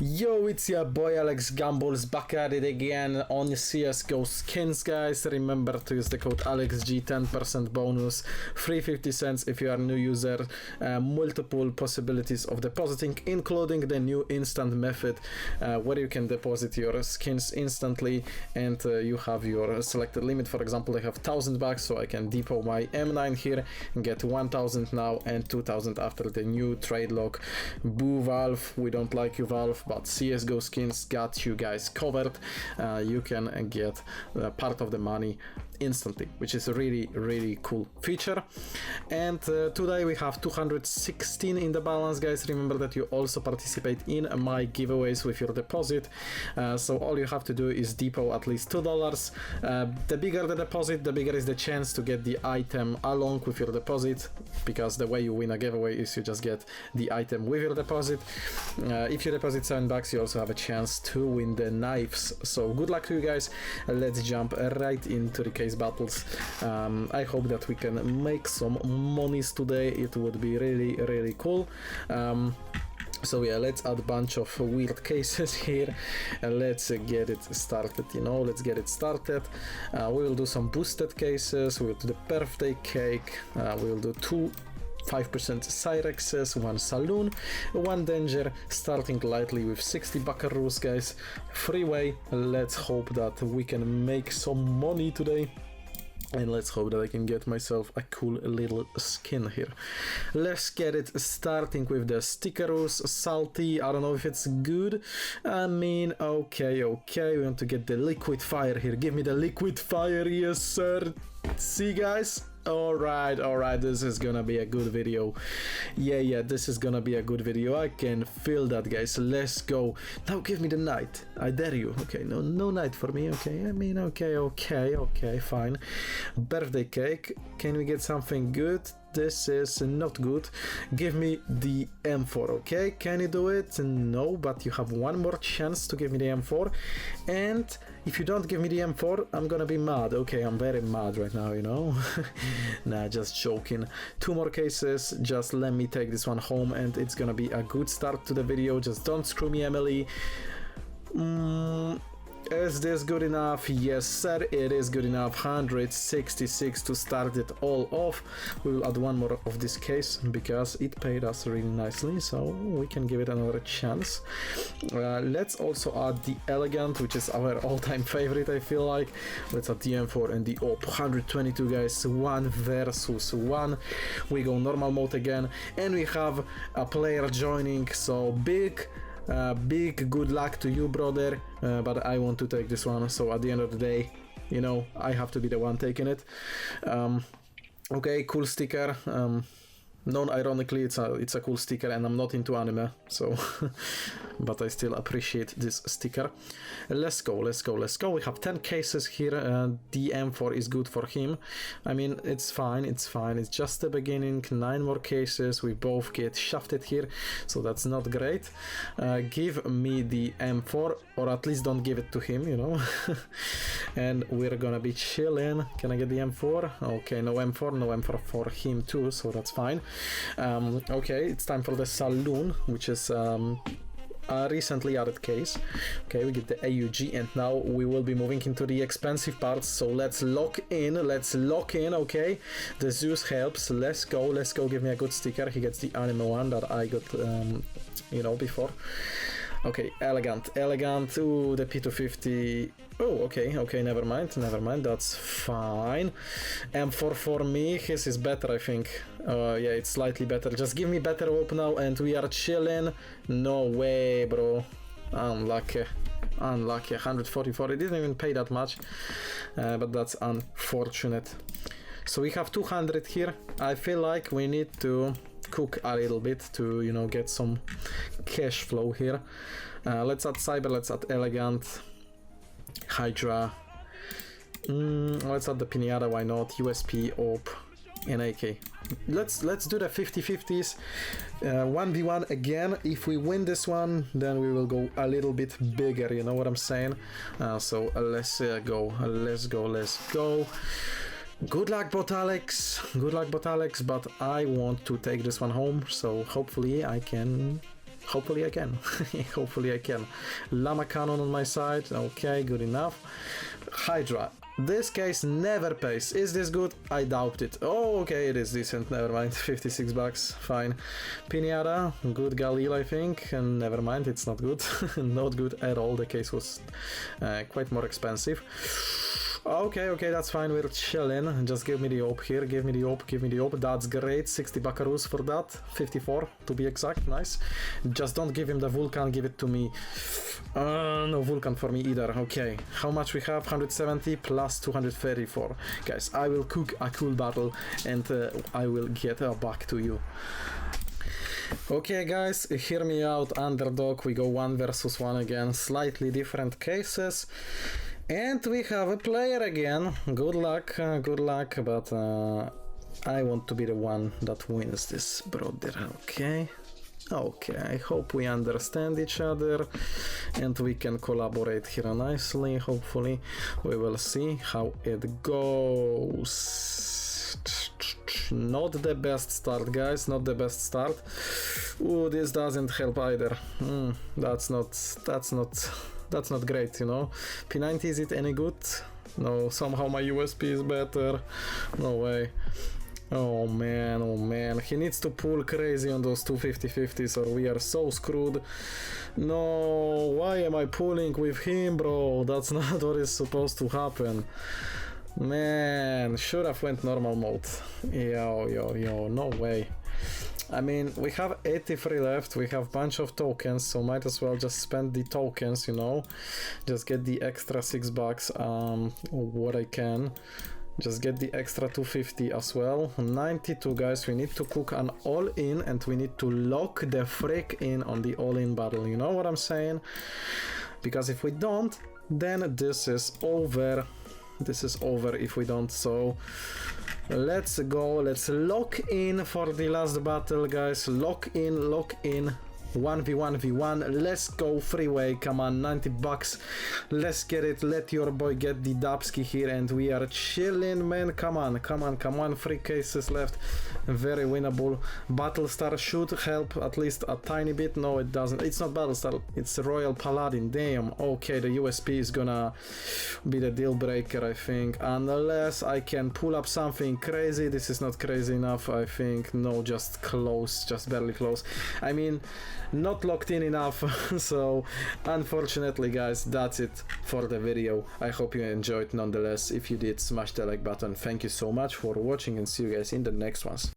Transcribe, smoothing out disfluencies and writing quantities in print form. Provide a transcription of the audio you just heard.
Yo, it's your boy Alex Gambles back at it again on Csgo-Skins, guys. Remember to use the code AlexG, 10% bonus, 350 cents if you are a new user, multiple possibilities of depositing, including the new instant method where you can deposit your skins instantly and you have your selected limit. For example, I have $1,000, so I can depot my M9 here and get 1,000 now and 2,000 after the new trade lock. Boo Valve, we don't like you, Valve, but Csgo-Skins got you guys covered. You can get part of the money instantly, which is a really cool feature. And today we have 216 in the balance, guys. Remember that you also participate in my giveaways with your deposit, so all you have to do is depot at least $2. The bigger the deposit, the bigger is the chance to get the item along with your deposit, because the way you win a giveaway is you just get the item with your deposit. If you deposit $7, you also have a chance to win the knives. So good luck to you guys. Let's jump right into the case battles. I hope that we can make some monies today. It would be really cool. So yeah, let's add a bunch of weird cases here and let's get it started, let's get it started. We will do some boosted cases, we will do the birthday cake, we will do 2 5% Cyrexes, 1 Saloon, 1 Danger, starting lightly with 60 buckaroos, guys. Freeway, let's hope that we can make some money today. And let's hope that I can get myself a cool little skin here. Let's get it starting with the stickeroos. Salty, I don't know if it's good. I mean, okay, we want to get the liquid fire here. Give me the liquid fire, yes sir. See, guys? Alright, this is gonna be a good video. Yeah, this is gonna be a good video. I can feel that, guys. Let's go. Now give me the knight. I dare you. Okay, no knight for me. Okay, I mean, okay, fine. Birthday cake. Can we get something good? This is not good. Give me the M4, okay? Can you do it? No, but you have one more chance to give me the M4. And if you don't give me the M4, I'm gonna be mad. Okay, I'm very mad right now, Nah, just joking. 2 more cases. Just let me take this one home and it's gonna be a good start to the video. Just don't screw me, Emily. Is this good enough? Yes sir, it is good enough. 166 to start it all off. We will add one more of this case because it paid us really nicely, so we can give it another chance. Let's also add the elegant, which is our all-time favorite, I feel like. Let's add the M4 and the op. 122, guys. 1 versus 1. We go normal mode again and we have a player joining, so big good luck to you, brother, but I want to take this one, so at the end of the day, I have to be the one taking it. Okay, cool sticker. Non-ironically, it's a cool sticker, and I'm not into anime, so but I still appreciate this sticker. Let's go. We have 10 cases here. The M4 is good for him. I mean, it's fine. It's just the beginning. 9 more cases. We both get shafted here, so that's not great. Give me the M4, or at least don't give it to him, and we're gonna be chilling. Can I get the M4? Okay, no M4 for him too, so that's fine. Okay, it's time for the Saloon, which is a recently added case. Okay, we get the AUG, and now we will be moving into the expensive parts, so let's lock in, okay? The Zeus helps. Let's go, give me a good sticker. He gets the anime one that I got, before. Okay, elegant. Ooh, the P250. Oh, okay, never mind, that's fine. M4 for me, his is better, I think. Yeah, it's slightly better. Just give me better hope now and we are chilling. No way, bro. Unlucky. 144, it didn't even pay that much, but that's unfortunate. So we have 200 here. I feel like we need to cook a little bit to, get some cash flow here. Let's add Cyber, let's add Elegant, Hydra, let's add the Pinata, why not, USP, OP, and AK. Let's do the 50-50s, 1v1 again. If we win this one, then we will go a little bit bigger, you know what I'm saying? So let's go. Good luck, bot Alex, but I want to take this one home, so hopefully I can Hopefully I can. Hopefully I can. Llama Cannon on my side. Okay, good enough. Hydra. This case never pays. Is this good? I doubt it. Oh, okay, it is decent. Never mind. 56 bucks. Fine. Pinata. Good Galil, I think. And never mind, it's not good. Not good at all. The case was quite more expensive. Okay, that's fine, we're chilling. Just give me the op here, give me the op. That's great, 60 buckaroos for that. 54 to be exact, nice. Just don't give him the Vulcan, give it to me. No Vulcan for me either. Okay, how much we have? 170 plus 234. Guys, I will cook a cool battle and I will get back to you. Okay guys, hear me out, underdog. We go 1 versus 1 again, slightly different cases. And we have a player again. Good luck, but I want to be the one that wins this, brother. Okay, I hope we understand each other and we can collaborate here nicely. Hopefully, we will see how it goes. Not the best start, guys, not the best start. Ooh, this doesn't help either. That's not great, you know. P90, is it any good? No, somehow my USP is better. No way. Oh man, he needs to pull crazy on those 250-50s or we are so screwed. No, why am I pulling with him, bro? That's not what is supposed to happen. Man, should have went normal mode. Yo, no way. I mean, we have 83 left, we have bunch of tokens, so might as well just spend the tokens, you know. Just get the extra 6 bucks, what I can. Just get the extra 250 as well. 92, guys, we need to cook an all-in and we need to lock the freak in on the all-in battle, you know what I'm saying? Because if we don't, then this is over. This is over if we don't, so let's go, let's lock in for the last battle, guys. Lock in 1v1v1. Let's go, freeway, come on, 90 bucks, let's get it. Let your boy get the dubski here and we are chilling, man. Come on, 3 cases left, very winnable. Battlestar should help at least a tiny bit. No, it doesn't. It's not Battlestar, it's Royal Paladin. Damn. Okay, the USP is gonna be the deal breaker, I think, unless I can pull up something crazy. This is not crazy enough, I think. No, just close, just barely close. I mean, not locked in enough. So unfortunately, guys, that's it for the video. I hope you enjoyed nonetheless. If you did, smash the like button. Thank you so much for watching and see you guys in the next ones.